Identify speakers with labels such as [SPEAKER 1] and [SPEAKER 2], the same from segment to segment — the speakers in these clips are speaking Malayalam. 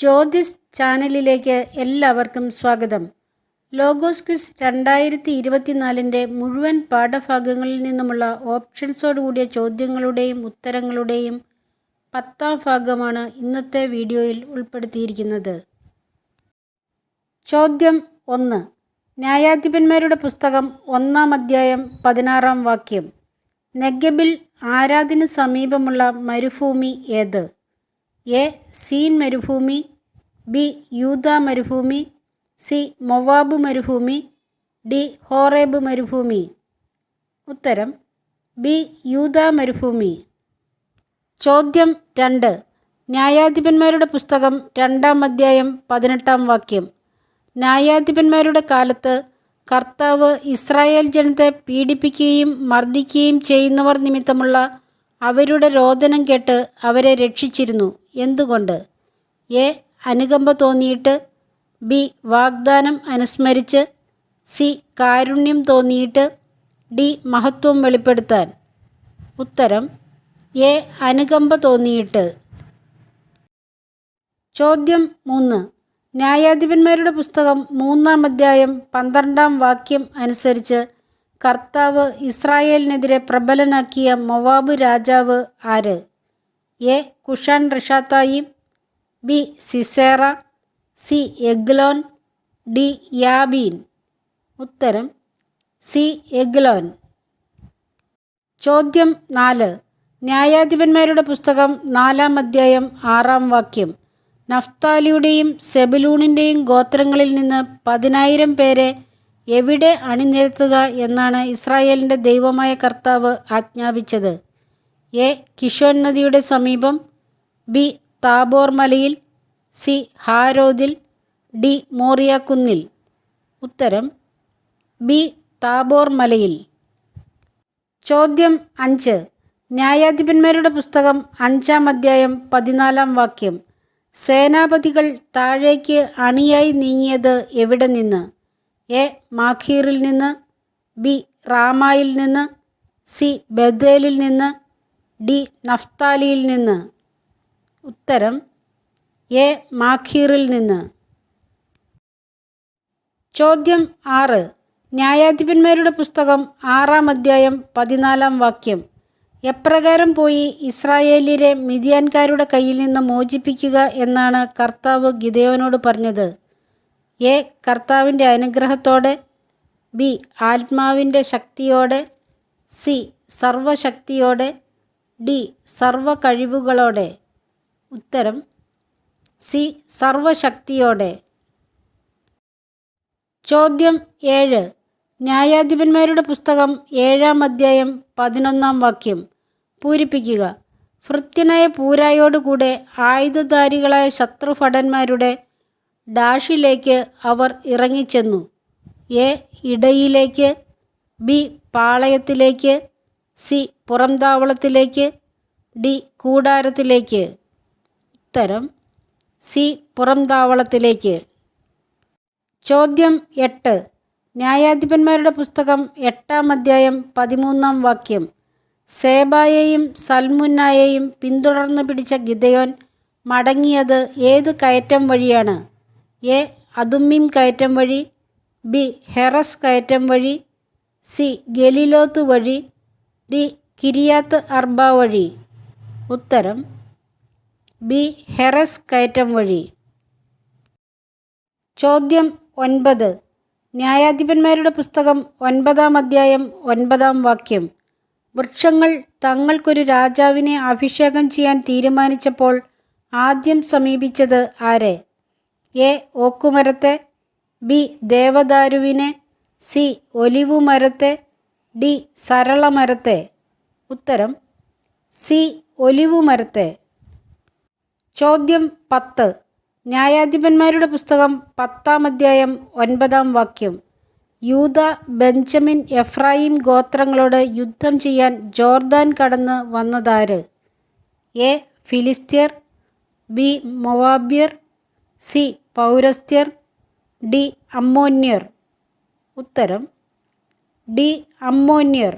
[SPEAKER 1] ജ്യോതിസ് ചാനലിലേക്ക് എല്ലാവർക്കും സ്വാഗതം. ലോഗോസ് ക്വിസ് 2024 മുഴുവൻ പാഠഭാഗങ്ങളിൽ നിന്നുമുള്ള ഓപ്ഷൻസോടുകൂടിയ ചോദ്യങ്ങളുടെയും ഉത്തരങ്ങളുടെയും 10ാം ഭാഗമാണ് ഇന്നത്തെ വീഡിയോയിൽ ഉൾപ്പെടുത്തിയിരിക്കുന്നത്. ചോദ്യം 1. ന്യായാധിപന്മാരുടെ പുസ്തകം 1-ാം അധ്യായം 16-ാം വാക്യം. നെഗബിൽ ആരാദിന് സമീപമുള്ള മരുഭൂമി ഏത്? എ. സീൻ മരുഭൂമി, ബി. യൂദാ മരുഭൂമി, സി. മൊവാബ് മരുഭൂമി, ഡി. ഹോറേബ് മരുഭൂമി. ഉത്തരം ബി. യൂദാ മരുഭൂമി. ചോദ്യം 2. ന്യായാധിപന്മാരുടെ പുസ്തകം 2-ാം അധ്യായം 18-ാം വാക്യം. ന്യായാധിപന്മാരുടെ കാലത്ത് കർത്താവ് ഇസ്രായേൽ ജനത്തെ പീഡിപ്പിക്കുകയും മർദ്ദിക്കുകയും ചെയ്യുന്നവർ നിമിത്തമുള്ള അവരുടെ രോദനം കേട്ട് അവരെ രക്ഷിച്ചിരുന്നു. എന്തുകൊണ്ട്? എ. അനുകമ്പ തോന്നിയിട്ട്, ബി. വാഗ്ദാനം അനുസ്മരിച്ച്, സി. കാരുണ്യം തോന്നിയിട്ട്, ഡി. മഹത്വം വെളിപ്പെടുത്താൻ. ഉത്തരം എ. അനുകമ്പ തോന്നിയിട്ട്. ചോദ്യം 3. ന്യായാധിപന്മാരുടെ പുസ്തകം 3-ാം അധ്യായം 12-ാം വാക്യം അനുസരിച്ച് കർത്താവ് ഇസ്രായേലിനെതിരെ പ്രബലനാക്കിയ മൊവാബ് രാജാവ് ആര്? A. Cushan Rishathaim, B. Sisera, C. Eglon, D. Jabin. ഉത്തരം സി. എഗ്ലോൻ. ചോദ്യം 4. ന്യായാധിപന്മാരുടെ പുസ്തകം 4-ാം അധ്യായം 6-ാം വാക്യം. നഫ്താലിയുടെയും സെബുലൂണിൻ്റെയും ഗോത്രങ്ങളിൽ നിന്ന് 10,000 പേരെ എവിടെ അണിനിരത്തുക എന്നാണ് ഇസ്രായേലിൻ്റെ ദൈവമായ കർത്താവ് ആജ്ഞാപിച്ചത്? എ. കിഷോൻ നദിയുടെ സമീപം, ബി. താബോർ മലയിൽ, സി. ഹാരോദിൽ, ഡി. മോറിയ കുന്നിൽ. ഉത്തരം ബി. താബോർ മലയിൽ. ചോദ്യം 5. ന്യായാധിപന്മാരുടെ പുസ്തകം 5-ാം അധ്യായം 14-ാം വാക്യം. സേനാപതികൾ താഴേക്ക് അണിയായി നീങ്ങിയത് എവിടെ നിന്ന്? എ. മാഖീറിൽ നിന്ന്, ബി. റാമായിൽ നിന്ന്, സി. ബഥേലിൽ നിന്ന്, ഡി. നഫ്താലിയിൽ നിന്ന്. ഉത്തരം എ. മാഖീറിൽ നിന്ന്. ചോദ്യം 6. ന്യായാധിപന്മാരുടെ പുസ്തകം 6-ാം അധ്യായം 14-ാം വാക്യം. എപ്രകാരം പോയി ഇസ്രായേല്യരെ മിദ്യാൻകാരുടെ കയ്യിൽ നിന്ന് മോചിപ്പിക്കുക എന്നാണ് കർത്താവ് ഗിദെയോനോട് പറഞ്ഞത്? എ. കർത്താവിൻ്റെ അനുഗ്രഹത്തോടെ, ബി. ആത്മാവിൻ്റെ ശക്തിയോടെ, സി. സർവശക്തിയോടെ, ഡി. സർവ കഴിവുകളോടെ. ഉത്തരം സി. സർവശക്തിയോടെ. ചോദ്യം 7. ന്യായാധിപന്മാരുടെ പുസ്തകം 7-ാം അധ്യായം 11-ാം വാക്യം പൂരിപ്പിക്കുക. ഭൃത്യനായ പൂരായോടുകൂടെ ആയുധധാരികളായ ശത്രുഭടന്മാരുടെ ഡാഷിലേക്ക് അവർ ഇറങ്ങിച്ചെന്നു. എ. ഇടയിലേക്ക്, ബി. പാളയത്തിലേക്ക്, സി. പുറംതാവളത്തിലേക്ക്, ഡി. കൂടാരത്തിലേക്ക്. ഉത്തരം സി. പുറംതാവളത്തിലേക്ക്. ചോദ്യം 8. ന്യായാധിപന്മാരുടെ പുസ്തകം 8-ാം അധ്യായം 13-ാം വാക്യം. സേബായെയും സൽമുന്നായെയും പിന്തുടർന്നു പിടിച്ച ഗിദെയോൻ മടങ്ങിയത് ഏത് കയറ്റം വഴിയാണ്? എ. അതുമ്മീം കയറ്റം വഴി, ബി. ഹെറസ് കയറ്റം വഴി, സി. ഗലിലോത്ത് വഴി, ഡി. കിരിയാത്ത് അർബ വഴി. ഉത്തരം ബി. ഹെറസ് കയറ്റം വഴി. ചോദ്യം 9. ന്യായാധിപന്മാരുടെ പുസ്തകം 9-ാം അധ്യായം 9-ാം വാക്യം. വൃക്ഷങ്ങൾ തങ്ങൾക്കൊരു രാജാവിനെ അഭിഷേകം ചെയ്യാൻ തീരുമാനിച്ചപ്പോൾ ആദ്യം സമീപിച്ചത് ആരെ? എ. ഓക്കുമരത്തെ, ബി. ദേവദാരുവിനെ, സി. ഒലിവുമരത്തെ, ഡി. സരളമരത്തെ. ഉത്തരം സി. ഒലിവുമരത്തെ. ചോദ്യം 10. ന്യായാധിപന്മാരുടെ പുസ്തകം 10-ാം അധ്യായം 9-ാം വാക്യം. യൂദാ, ബെഞ്ചമിൻ, എഫ്രായിം ഗോത്രങ്ങളോട് യുദ്ധം ചെയ്യാൻ ജോർദാൻ കടന്ന് വന്നതാര്? എ. ഫിലിസ്ത്യർ, ബി. മൊവാബ്യർ, സി. പൗരസ്ത്യർ, ഡി. അമ്മോന്യർ. ഉത്തരം ഡി. അമ്മോന്യർ.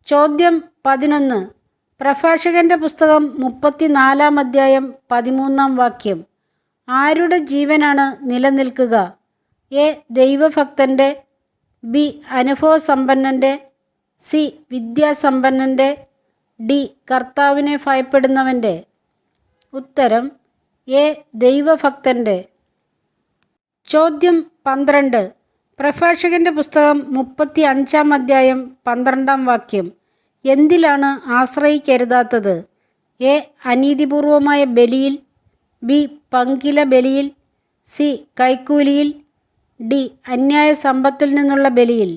[SPEAKER 1] ചോദ്യം 11. പ്രഭാഷകൻ്റെ പുസ്തകം 34 അധ്യായം 13 വാക്യം. ആരുടെ ജീവനാണ് നിലനിൽക്കുക? എ. ദൈവഭക്തൻ്റെ, ബി. അനുഭവസമ്പന്നൻ്റെ, സി. വിദ്യാസമ്പന്നൻ്റെ, ഡി. കർത്താവിനെ ഭയപ്പെടുന്നവൻ്റെ. ഉത്തരം എ. ദൈവഭക്തൻ്റെ. ചോദ്യം 12. പ്രഭാഷകൻ്റെ പുസ്തകം 35 അധ്യായം 12 വാക്യം. എന്തിലാണ് ആശ്രയിക്കരുതാത്തത്? എ. അനീതിപൂർവമായ ബലിയിൽ, ബി. പങ്കില ബലിയിൽ, സി. കൈക്കൂലിയിൽ, ഡി. അന്യായ സമ്പത്തിൽ നിന്നുള്ള ബലിയിൽ.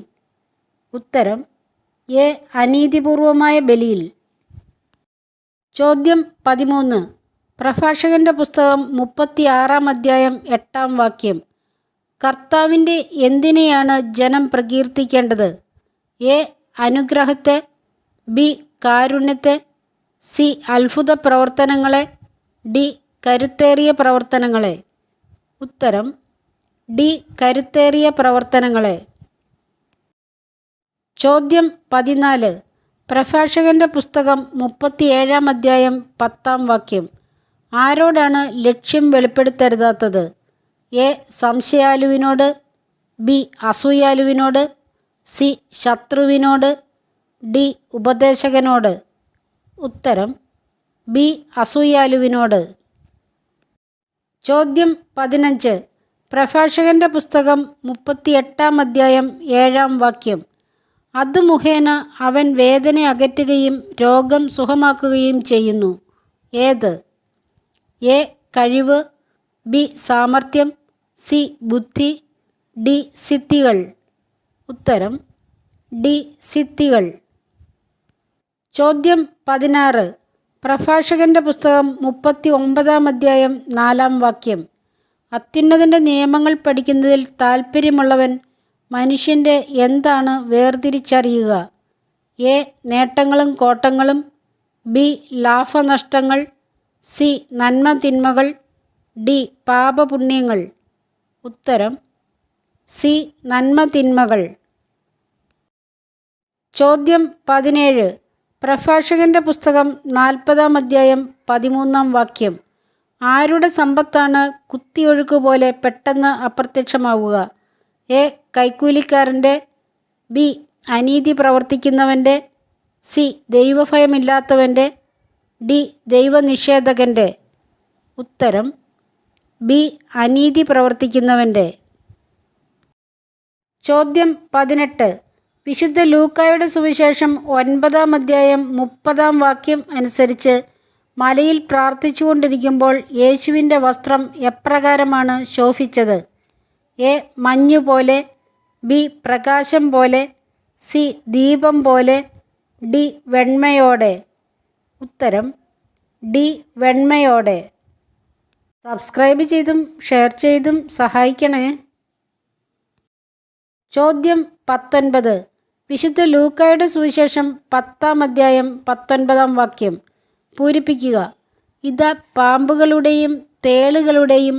[SPEAKER 1] ഉത്തരം എ. അനീതിപൂർവമായ ബലിയിൽ. ചോദ്യം 13. പ്രഭാഷകൻ്റെ പുസ്തകം 36 അധ്യായം 8 വാക്യം. കർത്താവിൻ്റെ എന്തിനെയാണ് ജനം പ്രകീർത്തിക്കേണ്ടത്? എ. അനുഗ്രഹത്തെ, ബി. കാരുണ്യത്തെ, സി. അത്ഭുത പ്രവർത്തനങ്ങളെ, ഡി. കരുത്തേറിയ പ്രവർത്തനങ്ങളെ. ഉത്തരം ഡി. കരുത്തേറിയ പ്രവർത്തനങ്ങളെ. ചോദ്യം 14. പ്രഭാഷകൻ്റെ പുസ്തകം 37 അധ്യായം 10 വാക്യം. ആരോടാണ് ലക്ഷ്യം വെളിപ്പെടുത്തരുതാത്തത്? എ. സംശയാലുവിനോട്, ബി. അസൂയാലുവിനോട്, സി. ശത്രുവിനോട്, ഡി. ഉപദേശകനോട്. ഉത്തരം ബി. അസൂയാലുവിനോട്. ചോദ്യം 15. പ്രഭാഷകൻ്റെ പുസ്തകം 38 അധ്യായം 7 വാക്യം. അത് മുഖേന അവൻ വേദന അകറ്റുകയും രോഗം സുഖമാക്കുകയും ചെയ്യുന്നു. ഏത്? എ. കഴിവ്, ബി. സാമർത്ഥ്യം, സി. ബുദ്ധി, ഡി. സിദ്ധികൾ. ഉത്തരം ഡി. സിദ്ധികൾ. ചോദ്യം 16. പ്രഭാഷകൻ്റെ പുസ്തകം 39 അധ്യായം 4 വാക്യം. അത്യുന്നതൻ്റെ നിയമങ്ങൾ പഠിക്കുന്നതിൽ താൽപ്പര്യമുള്ളവൻ മനുഷ്യൻ്റെ എന്താണ് വേർതിരിച്ചറിയുക? എ. നേട്ടങ്ങളും കോട്ടങ്ങളും, ബി. ലാഭനഷ്ടങ്ങൾ, സി. നന്മ തിന്മകൾ, ഡി. പാപപുണ്യങ്ങൾ. ഉത്തരം സി. നന്മ തിന്മകൾ. ചോദ്യം 17. പ്രഭാഷകൻ്റെ പുസ്തകം 40 അധ്യായം 13 വാക്യം. ആരുടെ സമ്പത്താണ് കുത്തിയൊഴുക്ക് പോലെ പെട്ടെന്ന് അപ്രത്യക്ഷമാവുക? എ. കൈക്കൂലിക്കാരൻ്റെ, ബി. അനീതി പ്രവർത്തിക്കുന്നവൻ്റെ, സി. ദൈവഭയമില്ലാത്തവൻ്റെ, ഡി. ദൈവനിഷേധകൻ്റെ. ഉത്തരം ബി. അനീതി പ്രവർത്തിക്കുന്നവൻ്റെ. ചോദ്യം 18. വിശുദ്ധ ലൂക്കായുടെ സുവിശേഷം 9 അധ്യായം 30 വാക്യം അനുസരിച്ച് മലയിൽ പ്രാർത്ഥിച്ചുകൊണ്ടിരിക്കുമ്പോൾ യേശുവിൻ്റെ വസ്ത്രം എപ്രകാരമാണ് ശോഭിച്ചത്? എ. മഞ്ഞുപോലെ, ബി. പ്രകാശം പോലെ, സി. ദീപം പോലെ, ഡി. വെണ്മയോടെ. ഉത്തരം ഡി. വെണ്മയോടെ. സബ്സ്ക്രൈബ് ചെയ്തും ഷെയർ ചെയ്തും സഹായിക്കണേ. ചോദ്യം 19. വിശുദ്ധ ലൂക്കായുടെ സുവിശേഷം 10 അധ്യായം 19 വാക്യം പൂരിപ്പിക്കുക. ഇതാ പാമ്പുകളുടെയും തേളുകളുടെയും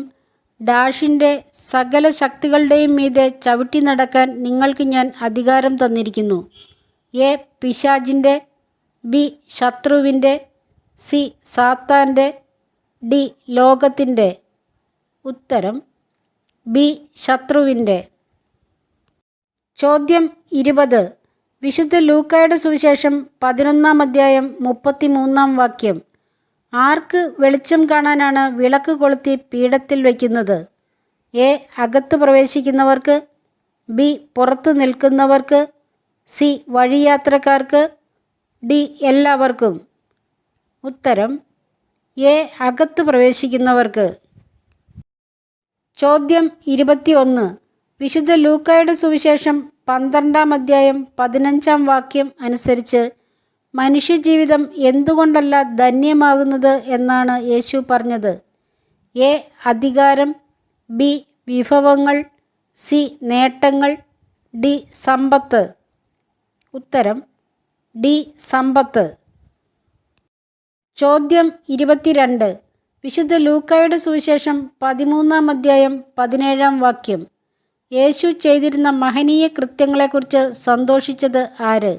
[SPEAKER 1] ഡാഷിൻ്റെ സകല ശക്തികളുടെയും മീതെ ചവിട്ടി നടക്കാൻ നിങ്ങൾക്ക് ഞാൻ അധികാരം തന്നിരിക്കുന്നു. എ. പിശാചിൻ്റെ, ബി. ശത്രുവിൻ്റെ, സി. സാത്താൻ്റെ, ഡി. ലോകത്തിൻ്റെ. ഉത്തരം ബി. ശത്രുവിൻ്റെ. ചോദ്യം 20. വിശുദ്ധ ലൂക്കായുടെ സുവിശേഷം 11 അധ്യായം 33 വാക്യം. ആർക്ക് വെളിച്ചം കാണാനാണ് വിളക്ക് കൊളുത്തി പീഠത്തിൽ വയ്ക്കുന്നത്? എ. അകത്ത് പ്രവേശിക്കുന്നവർക്ക്, ബി. പുറത്ത് നിൽക്കുന്നവർക്ക്, സി. വഴിയാത്രക്കാർക്ക്, ഡി. എല്ലാവർക്കും. ഉത്തരം എ. അകത്ത് പ്രവേശിക്കുന്നവർക്ക്. ചോദ്യം 21. വിശുദ്ധ ലൂക്കായുടെ സുവിശേഷം 12 അധ്യായം 15 വാക്യം അനുസരിച്ച് മനുഷ്യജീവിതം എന്തുകൊണ്ടല്ല ധന്യമാകുന്നത് എന്നാണ് യേശു പറഞ്ഞത്? എ. അധികാരം, ബി. വിഭവങ്ങൾ, സി. നേട്ടങ്ങൾ, ഡി. സമ്പത്ത്. ഉത്തരം ഡി. സമ്പത്ത്. ചോദ്യം 22. വിശുദ്ധ ലൂക്കായുടെ സുവിശേഷം 13 അധ്യായം 17 വാക്യം. യേശു ചെയ്തിരുന്ന മഹനീയ കൃത്യങ്ങളെക്കുറിച്ച് സന്തോഷിച്ചത് ആര്?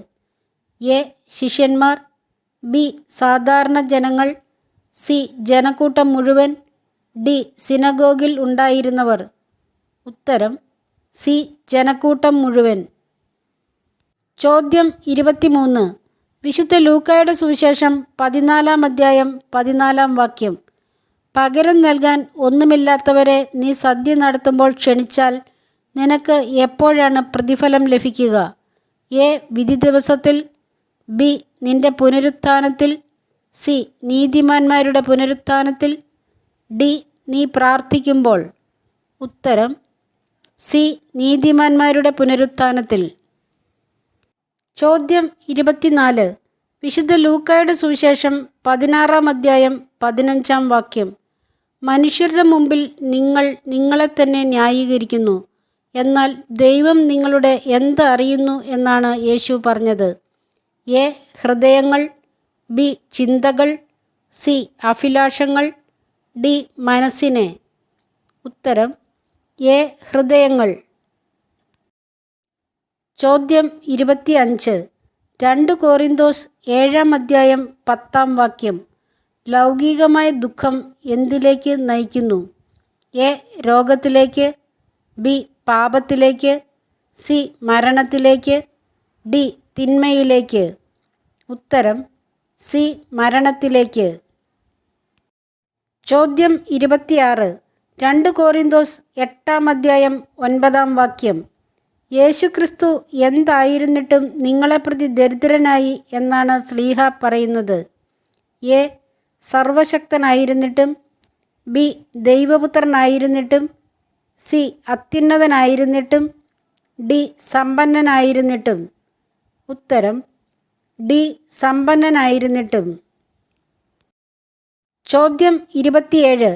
[SPEAKER 1] എ. ശിഷ്യന്മാർ, ബി സാധാരണ ജനങ്ങൾ, സി ജനക്കൂട്ടം മുഴുവൻ, ഡി സിനഗോഗിൽ ഉണ്ടായിരുന്നവർ. ഉത്തരം സി ജനക്കൂട്ടം മുഴുവൻ. ചോദ്യം 23. വിശുദ്ധ ലൂക്കായുടെ സുവിശേഷം 14-ാം അധ്യായം 14-ാം വാക്യം. പകരം നൽകാൻ ഒന്നുമില്ലാത്തവരെ നീ സദ്യ നടത്തുമ്പോൾ ക്ഷണിച്ചാൽ നിനക്ക് എപ്പോഴാണ് പ്രതിഫലം ലഭിക്കുക? എ വിധി ദിവസത്തിൽ, ബി നിന്റെ പുനരുത്ഥാനത്തിൽ, സി നീതിമാന്മാരുടെ പുനരുത്ഥാനത്തിൽ, ഡി നീ പ്രാർത്ഥിക്കുമ്പോൾ. ഉത്തരം സി നീതിമാന്മാരുടെ പുനരുത്ഥാനത്തിൽ. ചോദ്യം 24. വിശുദ്ധ ലൂക്കായുടെ സുവിശേഷം 16-ാം അധ്യായം 15-ാം വാക്യം. മനുഷ്യരുടെ മുമ്പിൽ നിങ്ങൾ നിങ്ങളെ തന്നെ ന്യായീകരിക്കുന്നു, എന്നാൽ ദൈവം നിങ്ങളുടെ എന്ത് അറിയുന്നു എന്നാണ് യേശു പറഞ്ഞത്? എ ഹൃദയങ്ങൾ, ബി ചിന്തകൾ, സി അഭിലാഷങ്ങൾ, ഡി മനസ്സിനെ. ഉത്തരം എ ഹൃദയങ്ങൾ. ചോദ്യം 25. 2 കോറിന്തോസ് 7-ാം അധ്യായം 10-ാം വാക്യം. ലൗകികമായ ദുഃഖം എന്തിലേക്ക് നയിക്കുന്നു? എ രോഗത്തിലേക്ക്, ബി പാപത്തിലേക്ക്, സി മരണത്തിലേക്ക്, ഡി തിന്മയിലേക്ക്. ഉത്തരം സി മരണത്തിലേക്ക്. ചോദ്യം 26. 2 കോറിന്തോസ് 8-ാം അധ്യായം 9-ാം വാക്യം. യേശുക്രിസ്തു എന്തായിരുന്നിട്ടും നിങ്ങളെ പ്രതി ദരിദ്രനായി എന്നാണ് ശ്ലീഹ പറയുന്നത്? എ സർവശക്തനായിരുന്നിട്ടും, ബി ദൈവപുത്രനായിരുന്നിട്ടും, സി അത്യുന്നതനായിരുന്നിട്ടും, ഡി സമ്പന്നനായിരുന്നിട്ടും. ഉത്തരം ഡി സമ്പന്നനായിരുന്നിട്ടും. ചോദ്യം 27.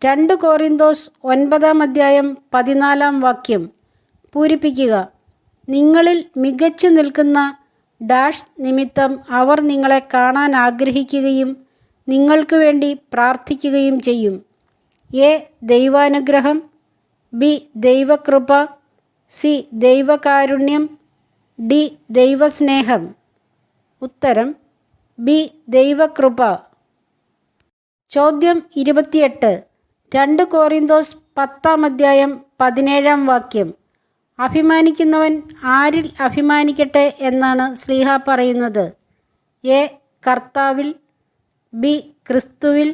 [SPEAKER 1] 2 കോറിന്തോസ് 9-ാം അധ്യായം 14-ാം വാക്യം. പൂരിപ്പിക്കുക. നിങ്ങളിൽ മികച്ചു നിൽക്കുന്ന ഡാഷ് നിമിത്തം അവർ നിങ്ങളെ കാണാൻ ആഗ്രഹിക്കുകയും നിങ്ങൾക്ക് വേണ്ടി പ്രാർത്ഥിക്കുകയും ചെയ്യും. എ ദൈവാനുഗ്രഹം, ബി ദൈവകൃപ, സി ദൈവകാരുണ്യം, ഡി ദൈവസ്നേഹം. ഉത്തരം ബി ദൈവകൃപ. ചോദ്യം 28. 2 കോറിന്തോസ് 10-ാം അധ്യായം 17-ാം വാക്യം. അഭിമാനിക്കുന്നവൻ ആരിൽ അഭിമാനിക്കട്ടെ എന്നാണ് ശ്ലീഹ പറയുന്നത്? എ കർത്താവിൽ, ബി ക്രിസ്തുവിൽ,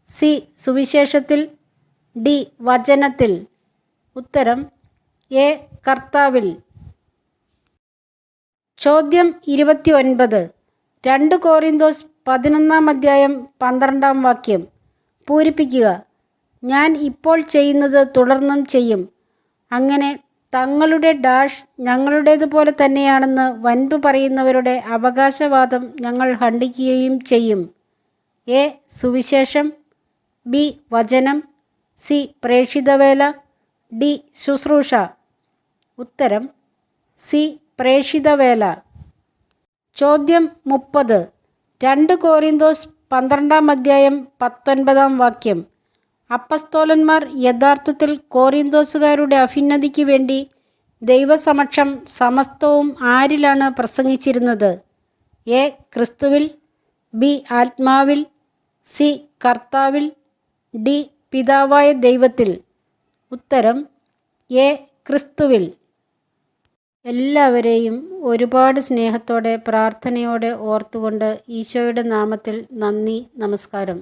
[SPEAKER 1] സി സുവിശേഷത്തിൽ, ഡി വചനത്തിൽ. ഉത്തരം എ കർത്താവിൽ. ചോദ്യം 29. 2 കോറിന്തോസ് 11-ാം അധ്യായം 12-ാം വാക്യം. പൂരിപ്പിക്കുക. ഞാൻ ഇപ്പോൾ ചെയ്യുന്നത് തുടർന്നും ചെയ്യും. അങ്ങനെ തങ്ങളുടെ ഡാഷ് ഞങ്ങളുടേതുപോലെ തന്നെയാണെന്ന് വൻപ് പറയുന്നവരുടെ അവകാശവാദം ഞങ്ങൾ ഖണ്ഡിക്കുകയും ചെയ്യും. എ സുവിശേഷം, ബി വചനം, സി പ്രേഷിതവേല, ഡി ശുശ്രൂഷ. ഉത്തരം സി പ്രേഷിതവേല. ചോദ്യം 30. 2 കോറിന്തോസ് 12-ാം അധ്യായം 19-ാം വാക്യം. അപ്പസ്തോലന്മാർ യഥാർത്ഥത്തിൽ കോറിന്തോസുകാരുടെ അഭ്യുന്നതിക്ക് വേണ്ടി ദൈവസമക്ഷം സമസ്തവും ആരിലാണ് പ്രസംഗിച്ചിരുന്നത്? എ ക്രിസ്തുവിൽ, ബി ആത്മാവിൽ, സി കർത്താവിൽ, ഡി പിതാവായ ദൈവത്തിൽ. ഉത്തരം എ ക്രിസ്തുവിൽ. എല്ലാവരെയും ഒരുപാട് സ്നേഹത്തോടെ പ്രാർത്ഥനയോടെ ഓർത്തുകൊണ്ട് ഈശോയുടെ നാമത്തിൽ നന്ദി, നമസ്കാരം.